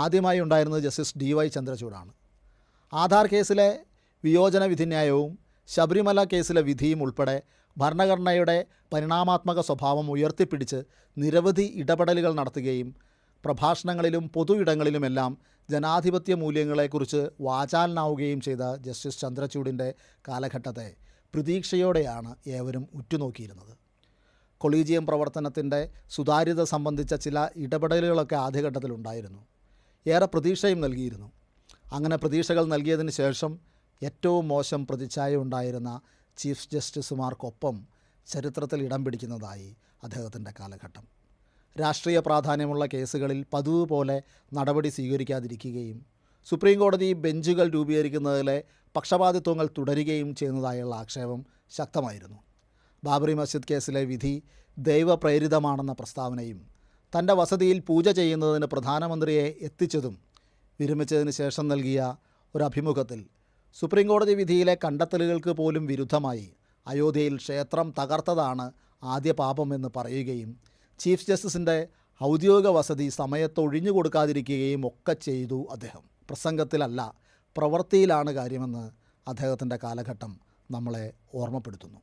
ആദ്യമായി ഉണ്ടായിരുന്നത് justice DY ചന്ദ്രചൂഡാണ്. Aadhaar കേസിലെ വിയോജന വിധിന്യായവും ശബരിമല കേസിലെ വിധിയും ഉൾപ്പെടെ ഭരണഘടനയുടെ പരിണാമാത്മക സ്വഭാവം ഉയർത്തിപ്പിടിച്ച് നിരവധി ഇടപെടലുകൾ നടത്തുകയും പ്രഭാഷണങ്ങളിലും പൊതു ഇടങ്ങളിലുമെല്ലാം ജനാധിപത്യ മൂല്യങ്ങളെക്കുറിച്ച് വാചാലനാവുകയും ചെയ്ത ജസ്റ്റിസ് ചന്ദ്രചൂഡിൻ്റെ കാലഘട്ടത്തെ പ്രതീക്ഷയോടെയാണ് ഏവരും ഉറ്റുനോക്കിയിരുന്നത്. കൊളീജിയം പ്രവർത്തനത്തിൻ്റെ സുതാര്യത സംബന്ധിച്ച ചില ഇടപെടലുകളൊക്കെ ആദ്യഘട്ടത്തിലുണ്ടായിരുന്നു. ഏറെ പ്രതീക്ഷയും നൽകിയിരുന്നു. അങ്ങനെ പ്രതീക്ഷകൾ നൽകിയതിന് ശേഷം ഏറ്റവും മോശം പ്രതിച്ഛായ ഉണ്ടായിരുന്ന ചീഫ് ജസ്റ്റിസുമാർക്കൊപ്പം ചരിത്രത്തിൽ ഇടം പിടിക്കുന്നതായി അദ്ദേഹത്തിൻ്റെ കാലഘട്ടം. രാഷ്ട്രീയ പ്രാധാന്യമുള്ള കേസുകളിൽ പതിവ് പോലെ നടപടി സ്വീകരിക്കാതിരിക്കുകയും സുപ്രീം കോടതി ബെഞ്ചുകൾ രൂപീകരിക്കുന്നതിലെ പക്ഷപാതിത്വങ്ങൾ തുടരുകയും ചെയ്യുന്നതായുള്ള ആക്ഷേപം ശക്തമായിരുന്നു. ബാബറി മസ്ജിദ് കേസിലെ വിധി ദൈവപ്രേരിതമാണെന്ന പ്രസ്താവനയും തൻ്റെ വസതിയിൽ പൂജ ചെയ്യുന്നതിന് പ്രധാനമന്ത്രിയെ എത്തിച്ചതും വിരമിച്ചതിന് ശേഷം നൽകിയ ഒരു അഭിമുഖത്തിൽ സുപ്രീം കോടതി വിധിയിലെ കണ്ടെത്തലുകൾക്ക് പോലും വിരുദ്ധമായി അയോധ്യയിൽ ക്ഷേത്രം തകർത്തതാണ് ആദ്യ പാപമെന്ന് പറയുകയും ചീഫ് ജസ്റ്റിസിൻ്റെ ഔദ്യോഗിക വസതി സമയത്തൊഴിഞ്ഞു കൊടുക്കാതിരിക്കുകയും ഒക്കെ ചെയ്തു. അദ്ദേഹം പ്രസംഗത്തിലല്ല പ്രവൃത്തിയിലാണ് കാര്യമെന്ന് അദ്ദേഹത്തിൻ്റെ കാലഘട്ടം നമ്മളെ ഓർമ്മപ്പെടുത്തുന്നു.